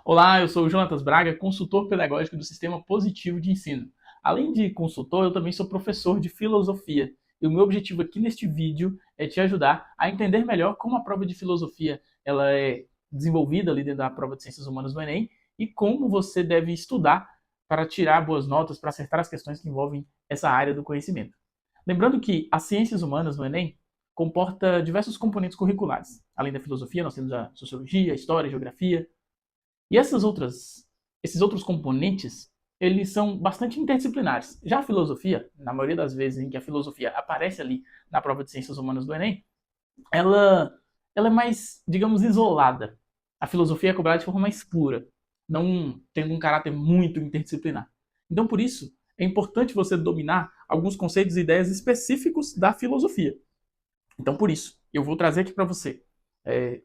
Olá, eu sou o Jonatas Braga, consultor pedagógico do Sistema Positivo de Ensino. Além de consultor, eu também sou professor de filosofia. E o meu objetivo aqui neste vídeo é te ajudar a entender melhor como a prova de filosofia ela é desenvolvida ali dentro da prova de Ciências Humanas do Enem e como você deve estudar para tirar boas notas, para acertar as questões que envolvem essa área do conhecimento. Lembrando que as Ciências Humanas no Enem comporta diversos componentes curriculares. Além da filosofia, nós temos a sociologia, a história, a geografia, e esses outros componentes, eles são bastante interdisciplinares. Já a filosofia, na maioria das vezes em que a filosofia aparece ali na prova de Ciências Humanas do Enem, ela é mais, digamos, isolada. A filosofia é cobrada de forma mais pura, não tendo um caráter muito interdisciplinar. Então, por isso, é importante você dominar alguns conceitos e ideias específicos da filosofia. Então, por isso, eu vou trazer aqui para você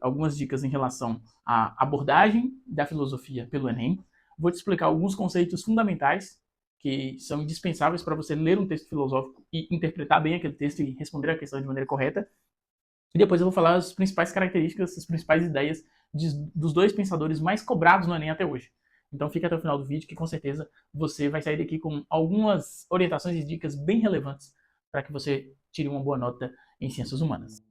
algumas dicas em relação à abordagem da filosofia pelo Enem. Vou te explicar alguns conceitos fundamentais que são indispensáveis para você ler um texto filosófico e interpretar bem aquele texto e responder a questão de maneira correta. E depois eu vou falar as principais características, as principais ideias dos dois pensadores mais cobrados no Enem até hoje. Então fica até o final do vídeo que com certeza você vai sair daqui com algumas orientações e dicas bem relevantes para que você tire uma boa nota em Ciências Humanas.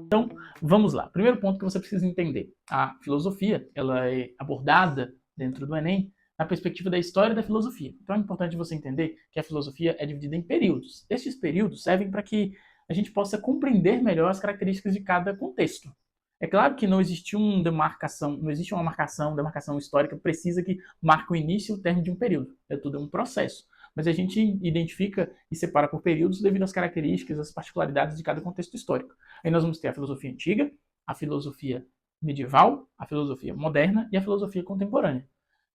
Então, vamos lá. Primeiro ponto que você precisa entender. A filosofia, ela é abordada dentro do Enem na perspectiva da história da filosofia. Então é importante você entender que a filosofia é dividida em períodos. Estes períodos servem para que a gente possa compreender melhor as características de cada contexto. É claro que não existe uma demarcação histórica precisa que marque o início e o término de um período. Tudo é um processo. Mas a gente identifica e separa por períodos devido às características, às particularidades de cada contexto histórico. Aí nós vamos ter a filosofia antiga, a filosofia medieval, a filosofia moderna e a filosofia contemporânea.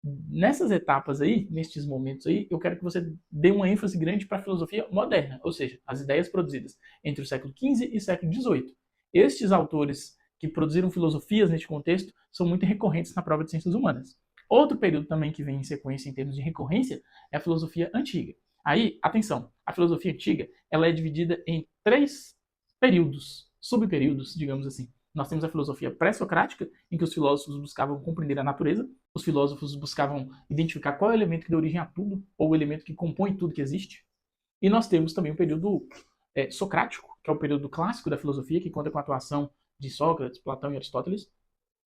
Nessas etapas aí, nestes momentos aí, eu quero que você dê uma ênfase grande para a filosofia moderna, ou seja, as ideias produzidas entre o século XV e o século XVIII. Estes autores que produziram filosofias neste contexto são muito recorrentes na prova de Ciências Humanas. Outro período também que vem em sequência em termos de recorrência é a filosofia antiga. Aí, atenção, a filosofia antiga ela é dividida em 3 períodos, subperíodos, digamos assim. Nós temos a filosofia pré-socrática, em que os filósofos buscavam compreender a natureza, os filósofos buscavam identificar qual é o elemento que dá origem a tudo, ou o elemento que compõe tudo que existe. E nós temos também o período socrático, que é o período clássico da filosofia, que conta com a atuação de Sócrates, Platão e Aristóteles.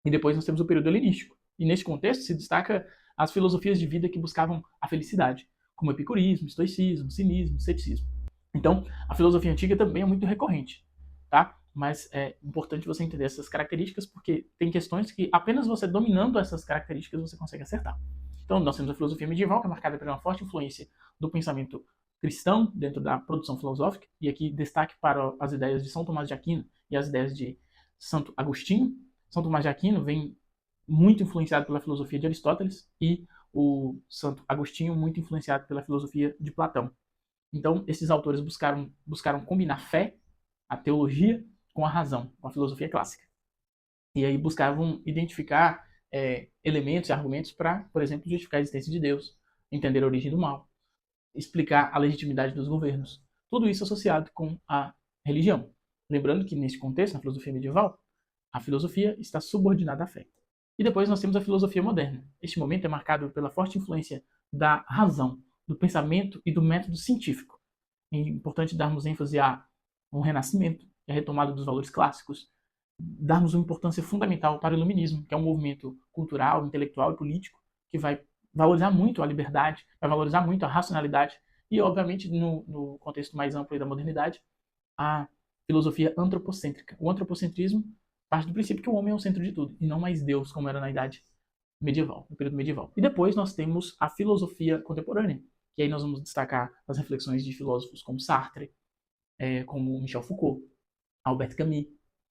E depois nós temos o período helenístico. E neste contexto se destaca as filosofias de vida que buscavam a felicidade, como epicurismo, estoicismo, cinismo, ceticismo. Então, a filosofia antiga também é muito recorrente, tá? Mas é importante você entender essas características, porque tem questões que apenas você dominando essas características você consegue acertar. Então, nós temos a filosofia medieval, que é marcada por uma forte influência do pensamento cristão dentro da produção filosófica, e aqui destaque para as ideias de São Tomás de Aquino e as ideias de Santo Agostinho. São Tomás de Aquino vem muito influenciado pela filosofia de Aristóteles e o Santo Agostinho muito influenciado pela filosofia de Platão. Então, esses autores buscaram combinar fé, a teologia, com a razão, com a filosofia clássica. E aí buscavam identificar elementos e argumentos para, por exemplo, justificar a existência de Deus, entender a origem do mal, explicar a legitimidade dos governos. Tudo isso associado com a religião. Lembrando que, nesse contexto, na filosofia medieval, a filosofia está subordinada à fé. E depois nós temos a filosofia moderna. Este momento é marcado pela forte influência da razão, do pensamento e do método científico. É importante darmos ênfase a um renascimento, a retomada dos valores clássicos, darmos uma importância fundamental para o iluminismo, que é um movimento cultural, intelectual e político que vai valorizar muito a liberdade, vai valorizar muito a racionalidade e, obviamente, no contexto mais amplo da modernidade, a filosofia antropocêntrica. O antropocentrismo parte do princípio que o homem é o centro de tudo, e não mais Deus, como era na idade medieval, no período medieval. E depois nós temos a filosofia contemporânea, que aí nós vamos destacar as reflexões de filósofos como Sartre, como Michel Foucault, Albert Camus,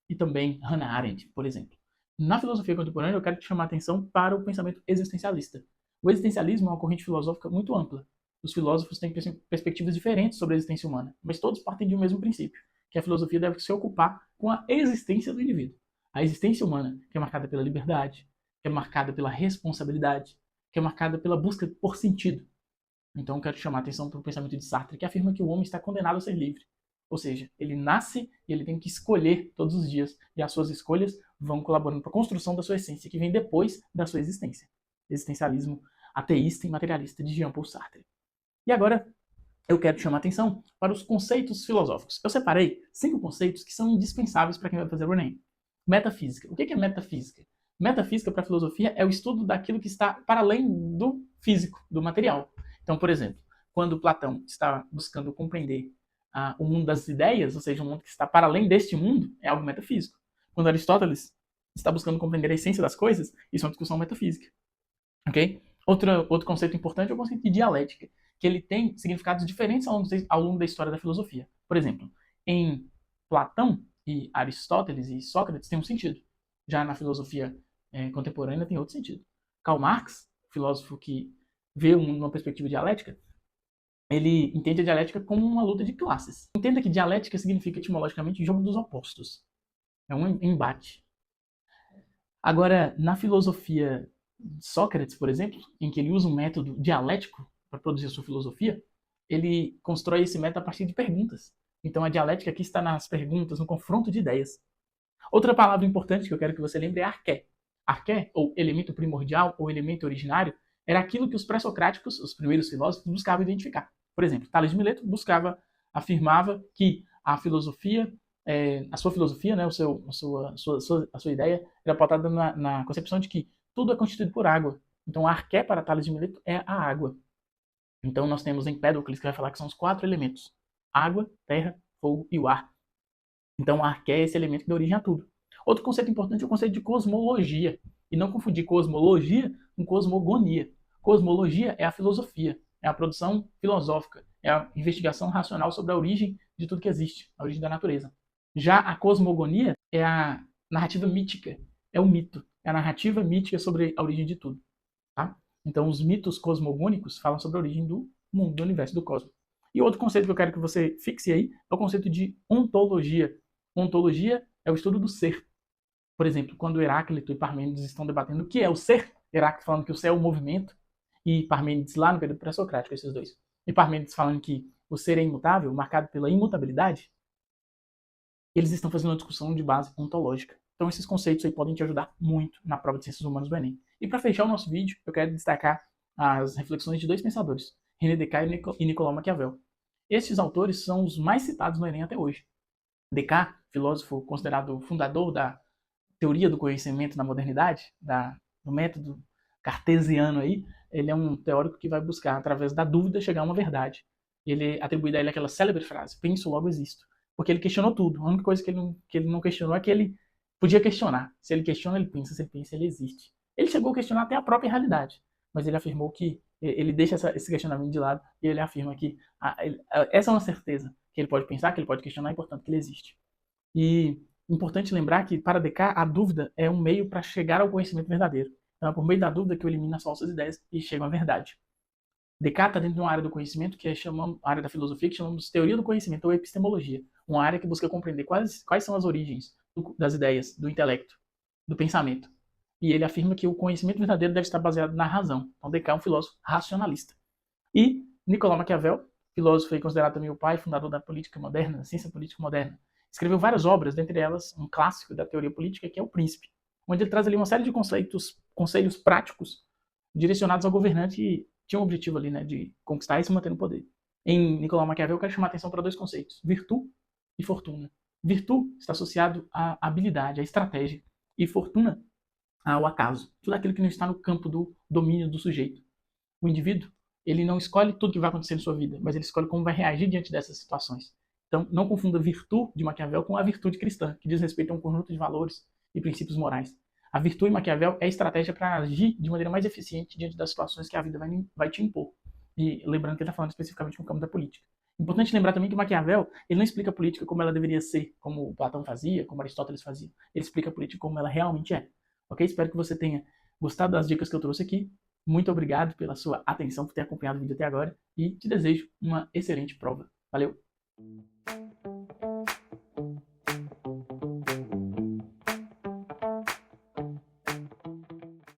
e também Hannah Arendt, por exemplo. Na filosofia contemporânea, eu quero te chamar a atenção para o pensamento existencialista. O existencialismo é uma corrente filosófica muito ampla. Os filósofos têm perspectivas diferentes sobre a existência humana, mas todos partem de um mesmo princípio, que a filosofia deve se ocupar com a existência do indivíduo. A existência humana, que é marcada pela liberdade, que é marcada pela responsabilidade, que é marcada pela busca por sentido. Então eu quero te chamar a atenção para o pensamento de Sartre, que afirma que o homem está condenado a ser livre. Ou seja, ele nasce e ele tem que escolher todos os dias, e as suas escolhas vão colaborando para a construção da sua essência, que vem depois da sua existência. Existencialismo ateísta e materialista de Jean-Paul Sartre. E agora, eu quero chamar a atenção para os conceitos filosóficos. Eu separei 5 conceitos que são indispensáveis para quem vai fazer o Enem. Metafísica. O que é metafísica? Metafísica para a filosofia é o estudo daquilo que está para além do físico, do material. Então, por exemplo, quando Platão está buscando compreender o mundo das ideias, ou seja, um mundo que está para além deste mundo, é algo metafísico. Quando Aristóteles está buscando compreender a essência das coisas, isso é uma discussão metafísica. Ok? Outro conceito importante é o conceito de dialética, que ele tem significados diferentes ao longo da história da filosofia. Por exemplo, em Platão e Aristóteles e Sócrates tem um sentido. Já na filosofia contemporânea tem outro sentido. Karl Marx, filósofo que vê uma perspectiva dialética, ele entende a dialética como uma luta de classes. Entenda que dialética significa etimologicamente jogo dos opostos. É um embate. Agora, na filosofia de Sócrates, por exemplo, em que ele usa um método dialético para produzir a sua filosofia, ele constrói esse método a partir de perguntas. Então a dialética aqui está nas perguntas, no confronto de ideias. Outra palavra importante que eu quero que você lembre é arqué. Arqué, ou elemento primordial, ou elemento originário, era aquilo que os pré-socráticos, os primeiros filósofos, buscavam identificar. Por exemplo, Tales de Mileto afirmava que a filosofia, a sua filosofia, né, a sua ideia, era pautada na concepção de que tudo é constituído por água. Então a arqué para Tales de Mileto é a água. Então nós temos Empédocles que vai falar que são os 4 elementos: água, terra, fogo e o ar. Então a arqué é esse elemento que dá origem a tudo. Outro conceito importante é o conceito de cosmologia. E não confundir cosmologia com cosmogonia. Cosmologia é a filosofia, é a produção filosófica, é a investigação racional sobre a origem de tudo que existe, a origem da natureza. Já a cosmogonia é a narrativa mítica, é o mito, é a narrativa mítica sobre a origem de tudo. Tá? Então os mitos cosmogônicos falam sobre a origem do mundo, do universo, do cosmos. E outro conceito que eu quero que você fixe aí é o conceito de ontologia. Ontologia é o estudo do ser. Por exemplo, quando Heráclito e Parmênides estão debatendo o que é o ser, Heráclito falando que o ser é o movimento, e Parmênides lá no período pré-socrático, esses dois. E Parmênides falando que o ser é imutável, marcado pela imutabilidade, eles estão fazendo uma discussão de base ontológica. Então esses conceitos aí podem te ajudar muito na prova de Ciências Humanas do Enem. E para fechar o nosso vídeo, eu quero destacar as reflexões de 2 pensadores, René Descartes e Nicolau Maquiavel. Estes autores são os mais citados no Enem até hoje. Descartes, filósofo considerado o fundador da teoria do conhecimento na modernidade, do método cartesiano aí, ele é um teórico que vai buscar, através da dúvida, chegar a uma verdade. Ele atribui a ele aquela célebre frase: penso, logo existo. Porque ele questionou tudo. A única coisa que ele não questionou é que ele podia questionar. Se ele questiona, ele pensa. Se ele pensa, ele existe. Ele chegou a questionar até a própria realidade. Mas ele afirmou que ele deixa esse questionamento de lado e ele afirma que essa é uma certeza. Que ele pode pensar, que ele pode questionar e, portanto, que ele existe. E importante lembrar que, para Descartes, a dúvida é um meio para chegar ao conhecimento verdadeiro. Então é por meio da dúvida que eu elimino as falsas ideias e chego à verdade. Descartes está dentro de uma área do conhecimento que é a área da filosofia que chamamos de teoria do conhecimento ou epistemologia. Uma área que busca compreender quais são as origens das ideias, do intelecto, do pensamento. E ele afirma que o conhecimento verdadeiro deve estar baseado na razão. Então Descartes é um filósofo racionalista. E Nicolau Maquiavel, filósofo e considerado também o pai fundador da política moderna, da ciência política moderna, escreveu várias obras, dentre elas um clássico da teoria política, que é O Príncipe, onde ele traz ali uma série de conselhos práticos direcionados ao governante que tinha o objetivo ali, né, de conquistar e se manter no poder. Em Nicolau Maquiavel, eu quero chamar a atenção para 2 conceitos: virtude e fortuna. Virtude está associado à habilidade, à estratégia, e fortuna ao acaso. Tudo aquilo que não está no campo do domínio do sujeito. O indivíduo, ele não escolhe tudo que vai acontecer em sua vida, mas ele escolhe como vai reagir diante dessas situações. Então, não confunda a virtude de Maquiavel com a virtude cristã, que diz respeito a um conjunto de valores e princípios morais. A virtude em Maquiavel é a estratégia para agir de maneira mais eficiente diante das situações que a vida vai te impor. E lembrando que ele está falando especificamente no campo da política. Importante lembrar também que Maquiavel, ele não explica a política como ela deveria ser, como Platão fazia, como Aristóteles fazia. Ele explica a política como ela realmente é. Ok? Espero que você tenha gostado das dicas que eu trouxe aqui. Muito obrigado pela sua atenção, por ter acompanhado o vídeo até agora. E te desejo uma excelente prova. Valeu!